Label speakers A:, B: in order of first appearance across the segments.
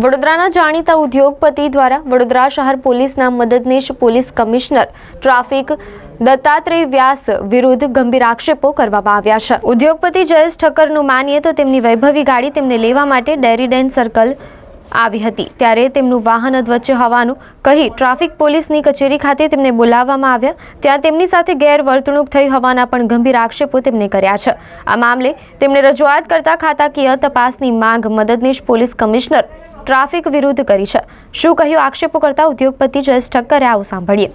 A: વડોદરાના જાણીતા ઉદ્યોગપતિ દ્વારા વડોદરા શહેર પોલીસના મદદનીશ પોલીસ કમિશનર ટ્રાફિક દત્તાત્રેય વ્યાસ વિરુદ્ધ ગંભીર આક્ષેપો કરવામાં આવ્યા છે। ઉદ્યોગપતિ જયેશ ઠક્કરનું માનીએ તો તેમની વૈભવી ગાડી તેમને લેવા માટે ડેરીડેન સર્કલ આવી હતી, ત્યારે તેમનું વાહન અધવચ્ચે હોવાનું કહી ટ્રાફિક પોલીસની કચેરી ખાતે તેમને બોલાવવામાં આવ્યા, ત્યાં તેમની સાથે ગેરવર્તણૂક થઈ હોવાના પણ ગંભીર આક્ષેપો તેમને કર્યા છે। આ મામલે તેમણે રજૂઆત કરતા ખાતાકીય તપાસની માંગ મદદનીશ પોલીસ કમિશનર ટ્રાફિક વિરુદ્ધ કરી છે। શું કહ્યું આક્ષેપો કરતા ઉદ્યોગપતિ જયેશ ઠક્કરે, આવું સાંભળીએ।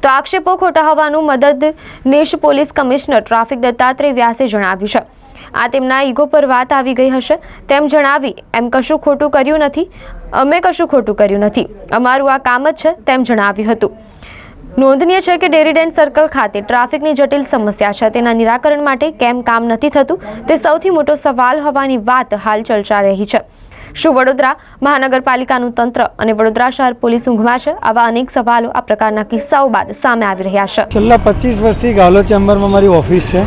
A: તો આક્ષેપો ખોટા હોવાનું મદદનીશ પોલીસ કમિશનર ટ્રાફિક દત્તાત્રેય વ્યાસે જણાવ્યું છે। આ તેમના ઈગો પર વાત આવી ગઈ હશે તેમ જણાવી એમ કશું ખોટું કર્યું નથી, અમે કશું ખોટું કર્યું નથી, અમારું આ કામ જ છે તેમ જણાવ્યું હતું। નોંધનીય છે કે ડેરીડેન સર્કલ ખાતે ટ્રાફિકની જટિલ સમસ્યા છે, તેના નિરાકરણ માટે કેમ કામ નથી થતું તે સૌથી મોટો સવાલ હોવાની વાત હાલ ચર્ચા રહી છે। શું વડોદરા મહાનગરપાલિકાનું તંત્ર અને વડોદરા શહેર પોલીસ ઊંઘમાં છે? આવા અનેક સવાલો આ પ્રકારના કિસ્સાઓ બાદ સામે આવી રહ્યા છે।
B: છેલ્લા 25 વર્ષથી ગાલો ચેમ્બરમાં મારી ઓફિસ છે।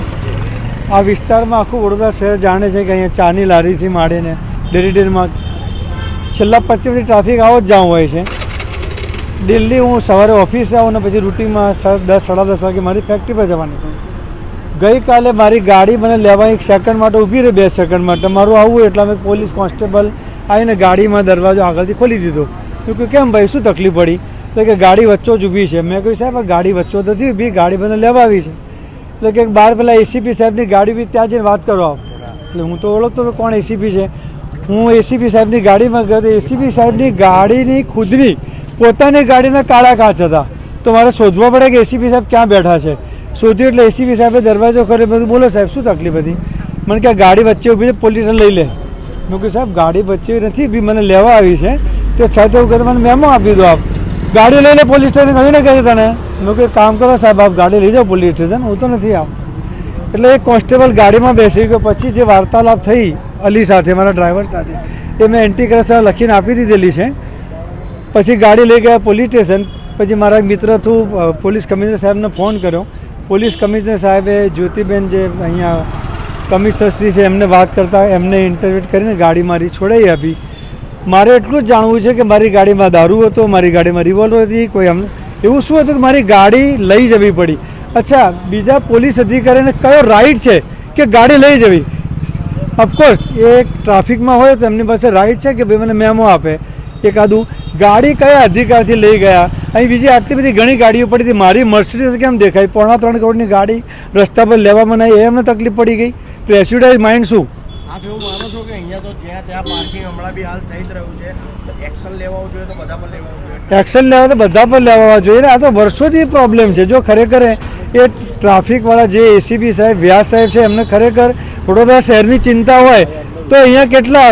B: આ વિસ્તારમાં આખું વડોદરા શહેર જાણે છે કે અહીંયા ચાની લારીથી માંડીને ડેરીડેનમાં છેલ્લા 25 વર્ષથી ટ્રાફિક આવો જ જામ હોય છે। દિલ્હી હું સવારે ઓફિસે આવું ને પછી રૂટિનમાં 10 સાડા 10 વાગે મારી ફેક્ટરી પર જવાની છું। ગઈકાલે મારી ગાડી મને લેવા 1 સેકન્ડ માટે ઊભી રહી, 2 સેકન્ડ માટે મારું આવવું એટલે અમે પોલીસ કોન્સ્ટેબલ આવીને ગાડીમાં દરવાજો આગળથી ખોલી દીધો। તો કેમ ભાઈ, શું તકલીફ પડી? તો કે ગાડી વચ્ચો જ ઊભી છે। મેં કહ્યું સાહેબ ગાડી વચ્ચો નથી ઊભી, ગાડી મને લેવા આવી છે। એટલે કે બહાર પેલા એસીપી સાહેબની ગાડી બી ત્યાં જઈને વાત કરો આપ। એટલે હું તો ઓળખતો હતો કોણ એસીપી છે। હું એસીપી સાહેબની ગાડીમાં ગયો તો એસીપી સાહેબની ગાડીની ખુદની પોતાની ગાડીના કાળા કાચ હતા। તો મારે શોધવા પડે કે એસીપી સાહેબ ક્યાં બેઠા છે। શોધ્યું એટલે એસીપી સાહેબે દરવાજો કર્યો, બધું બોલો સાહેબ શું તકલીફ હતી? મને કે ગાડી વચ્ચે ઊભી છે, પોલીસ લઈ લે। મેં કહ્યું સાહેબ ગાડી વચ્ચે નથી ઊભી, મને લેવા આવી છે, તે છતાં એવું કહે મને મેમો આપી દો આપ, ગાડી લઈ લે પોલીસ સ્ટેશન કહ્યું ને કહે તને। મેં કહ્યું કામ કરો સાહેબ, આપ ગાડી લઈ જાઓ પોલીસ સ્ટેશન, હું તો નથી આવતો। એટલે એક કોન્સ્ટેબલ ગાડીમાં બેસી ગયો। પછી જે વાર્તાલાપ થઈ અલી સાથે, મારા ડ્રાઈવર સાથે, એ મેં એન્ટી કરપ્શન લખીને આપી દીધેલી છે। પછી ગાડી લઈ ગયા પોલીસ સ્ટેશન। પછી મારા મિત્ર થ્રુ પોલીસ કમિશનર સાહેબને ફોન કર્યો। પોલીસ કમિશનર સાહેબે જ્યોતિબેન જે અહીંયા કમિશનરશ્રી છે એમને વાત કરતાં એમને ઇન્ટરવ્યૂ કરીને ગાડી મારી છોડાવી આપી। મારે એટલું જ જાણવું છે કે મારી ગાડીમાં દારૂ હતો, મારી ગાડીમાં રિવોલ્વર હતી, કોઈ એવું શું હતું કે મારી ગાડી લઈ જવી પડી? અચ્છા, બીજા પોલીસ અધિકારીને કયો રાઇટ છે કે ગાડી લઈ જવી? ઓફકોર્સ એ ટ્રાફિકમાં હોય તો એમની પાસે રાઇટ છે કે ભાઈ મને મેમો આપે એકાદું। ગાડી કયા અધિકારથી લઈ ગયા? અહીં બીજી આટલી બધી ઘણી ગાડીઓ પડી હતી, મારી મર્સિડીઝ કેમ દેખાય? 3.25 કરોડની ગાડી રસ્તા પર લેવામાં નહીં, એમને તકલીફ પડી ગઈ। પ્રેસ્યુડાઇઝ માઇન્ડ શું?
C: આપ એવું માનો છો કે અહીંયા તો જ્યાં ત્યાં પાર્કિંગ હમણાં બી હાલ થઈ જ રહ્યું છે, તો એક્શન લેવાવું જોઈએ તો બધા પર લેવાવું જોઈએ?
B: એક્શન લેવા તો બધા પર લેવા જોઈએ ને। આ તો વર્ષોથી પ્રોબ્લેમ છે। જો ખરેખર એ ટ્રાફિકવાળા જે એસીપી સાહેબ વ્યાસ સાહેબ છે એમને ખરેખર વડોદરા શહેરની ચિંતા હોય તો અહીંયા કેટલા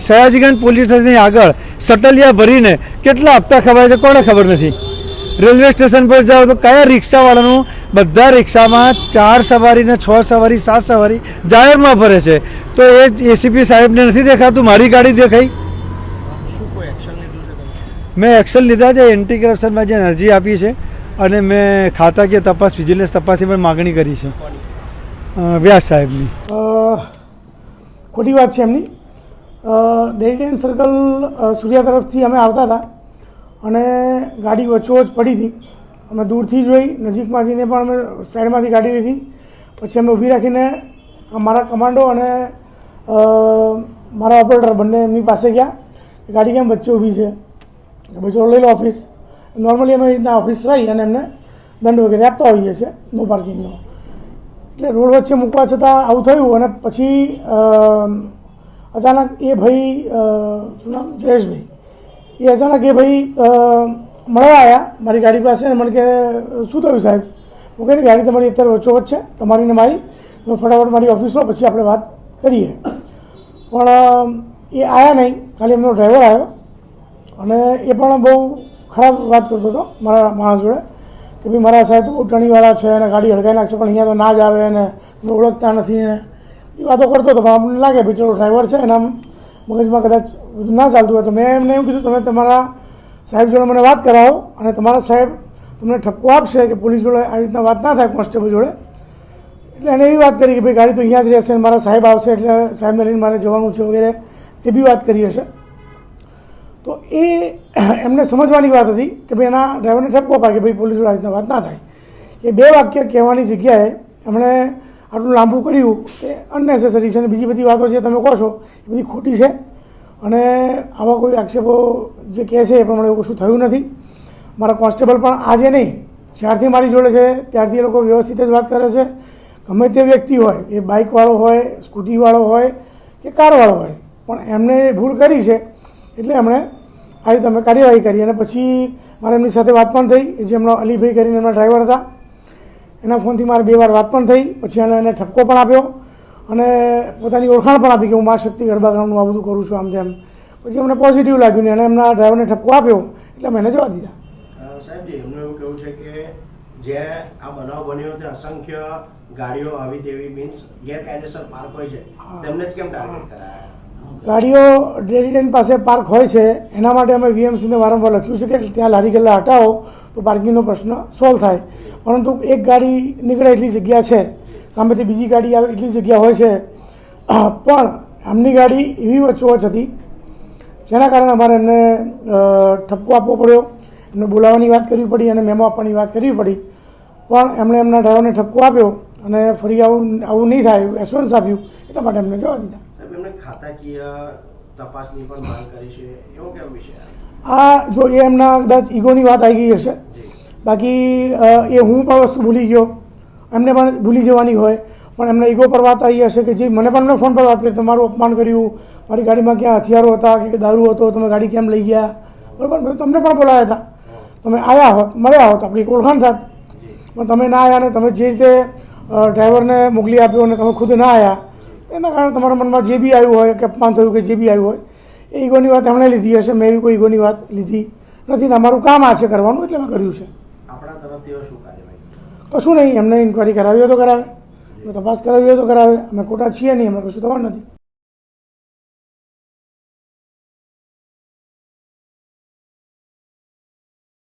B: સયાજીગંજ પોલીસ સ્ટેશનની આગળ સટલિયા ભરીને કેટલા હપ્તા ખવાય છે કોને ખબર નથી। રેલવે સ્ટેશન પર જાઓ તો કયા રિક્ષાવાળાનું બધા રિક્ષામાં 4 સવારી ને 6 સવારી 7 સવારી જાહેરમાં ફરે છે, તો એ એસીપી સાહેબને નથી દેખાતું? મારી ગાડી દેખાઈ?
C: શું કોઈ એક્શન લીધું છે?
B: મેં એક્શન લીધા છે, એન્ટી કરપ્શનમાં જે અરજી આપી છે અને મેં ખાતાકીય તપાસ વિજિલન્સ તપાસની પણ માગણી કરી છે વ્યાસ સાહેબની।
D: ખોટી વાત છે એમની। ડેરીડેન સર્કલ સૂર્યા તરફથી અમે આવતા હતા અને ગાડી વચ્ચોવચ પડી હતી। અમે દૂરથી જોઈ, નજીકમાં જઈને પણ અમે સાઈડમાંથી ગાડી લીધી। પછી અમે ઊભી રાખીને મારા કમાન્ડો અને મારા ઓપરેટર બંને એમની પાસે ગયા, ગાડી કેમ વચ્ચે ઊભી છે? પછી લઈ લો ઓફિસ। નોર્મલી અમે રીતના ઓફિસ રહી અને એમને દંડ વગેરે આપતા હોઈએ છીએ, નો પાર્કિંગનો। એટલે રોડ વચ્ચે મૂકવા છતાં આવું થયું અને પછી અચાનક એ ભાઈ, શું નામ, જયેશભાઈ, એ અચાનક એ ભાઈ મળવા આવ્યા મારી ગાડી પાસે અને મને કે શું થયું સાહેબ? હું કહી ગાડી તમારી અત્યારે વચ્ચોવચ્ચ છે, તમારી ને મારી, તમે ફટાફટ મારી ઓફિસ લો, પછી આપણે વાત કરીએ। પણ એ આવ્યા નહીં, ખાલી એમનો ડ્રાઈવર આવ્યો અને એ પણ બહુ ખરાબ વાત કરતો હતો મારા માણસ જોડે કે ભાઈ મારા સાહેબ તો બહુ ટણીવાળા છે અને ગાડી હડકાઈ નાખશે, પણ અહીંયા તો ના જ આવે અને તમે ઓળખતા નથી ને એ વાતો કરતો હતો। પણ અમને લાગે ભાઈ ચલો ડ્રાઈવર છે, એના મગજમાં કદાચ ના ચાલતું હોય, તો મેં એમને એવું કીધું તમે તમારા સાહેબ જોડે મને વાત કરાવો અને તમારા સાહેબ તમને ઠપકો આપશે કે પોલીસ જોડે આ રીતના વાત ના થાય કોન્સ્ટેબલ જોડે। એટલે એને એવી વાત કરી કે ભાઈ ગાડી તો અહીંયા જ રહેશે, મારા સાહેબ આવશે એટલે સાહેબને લઈને મારે જવાનું છે વગેરે। તે બી વાત કરી હશે. તો એ એમને સમજવાની વાત હતી કે ભાઈ એના ડ્રાઈવરને ઠપકો અપાય કે ભાઈ પોલીસ જોડે આ રીતના વાત ના થાય. એ 2 વાક્ય કહેવાની જગ્યાએ એમણે આટલું લાંબુ કર્યું તે અનનેસેસરી છે અને બીજી બધી વાતો જે તમે કહો છો એ બધી ખોટી છે અને આવા કોઈ આક્ષેપો જે કહે છે એ પ્રમાણે એવું કશું થયું નથી. મારા કોન્સ્ટેબલ પણ આજે નહીં, જ્યારથી મારી જોડે છે ત્યારથી એ લોકો વ્યવસ્થિત જ વાત કરે છે. ગમે તે વ્યક્તિ હોય, એ બાઇકવાળો હોય, સ્કૂટીવાળો હોય કે કારવાળો હોય, પણ એમને ભૂલ કરી છે એટલે એમણે આ રીતે અમે કાર્યવાહી કરી. અને પછી મારે એમની સાથે વાત પણ થઈ, જે એમનો અલીભાઈ કરીને એમના ડ્રાઈવર હતા, એના ફોનથી મારે 2 વાર વાત પણ થઈ. પછી એને ઠપકો પણ આપ્યો અને પોતાની ઓળખાણ પણ આપી કે હું મા શક્તિ ગરબા ગ્રાઉન્ડનું આ બધું કરું છું આમ તેમ. પછી અમને પોઝિટિવ લાગ્યું ને એને એમના ડ્રાઈવરને ઠપકો આપ્યો એટલે અમે એને જવા દીધા.
C: સાહેબજી, એમનું એવું કહેવું છે કે જે આ બનાવ બન્યો તે અસંખ્ય ગાડીઓ આવી તેવી મીન્સ ગેરકાયદેસર પાર્ક હોય છે તેમને જ કેમ ટાર્ગેટ કરાયા?
D: ગાડીઓ ડેરીડેન પાસે પાર્ક હોય છે એના માટે અમે વીએમસીને વારંવાર લખ્યું છે કે ત્યાં લારી ગલ્લા હટાવો તો પાર્કિંગનો પ્રશ્ન સોલ્વ થાય. પરંતુ એક ગાડી નીકળે એટલી જગ્યા છે, સામેથી બીજી ગાડી આવે એટલી જગ્યા હોય છે, પણ આમની ગાડી એવી વચ્ચોવચ હતી જેના કારણે અમારે એમને ઠપકો આપવો પડ્યો, એમને બોલાવવાની વાત કરવી પડી અને મેમો આપવાની વાત કરવી પડી. પણ એમણે એમના ડ્રાઈવરને ઠપકો આપ્યો અને ફરી આવું નહીં થાય એશ્યોરન્સ આપ્યું, એટલા માટે એમને જવા દીધા.
C: સાહેબ, એમને ખાતાકીય તપાસની પણ માંગ કરી છે, એવો કેમ વિષય?
D: આ જો એ એમના કદાચ ઈગોની વાત આવી ગઈ હશે, બાકી એ હું પણ વસ્તુ ભૂલી ગયો, એમને પણ ભૂલી જવાની હોય, પણ એમને ઈગો પર વાત આવી હશે કે જે મને પણ એમને ફોન પર વાત કરી, તમારું અપમાન કર્યું, મારી ગાડીમાં ક્યાં હથિયારો હતા કે દારૂ હતો, તમે ગાડી કેમ લઈ ગયા, બરાબર. મેં તમને પણ બોલાવ્યા હતા, તમે આવ્યા હોત, મળ્યા હોત, આપણી એક ઓળખાણ થાત, પણ તમે ના આવ્યા ને તમે જે રીતે ડ્રાઈવરને મોકલી આપ્યો અને તમે ખુદ ના આવ્યા, એના કારણે તમારા મનમાં જે બી આવ્યું હોય કે અપમાન થયું કે જે બી આવ્યું હોય એ ઈગોની વાત એમણે લીધી હશે. મેં એવી કોઈ ઈગોની વાત લીધી નથી ને અમારું કામ આ છે કરવાનું એટલે મેં કર્યું છે.
C: આપણા તરફથી શું કાર્યવાહી?
D: કશું નહીં, એમને ઇન્કવાયરી કરાવી હોય તો કરાવે, તપાસ કરાવી હોય તો કરાવે, અમે ખોટા છીએ નહીં, અમને કશું થવાનું નથી.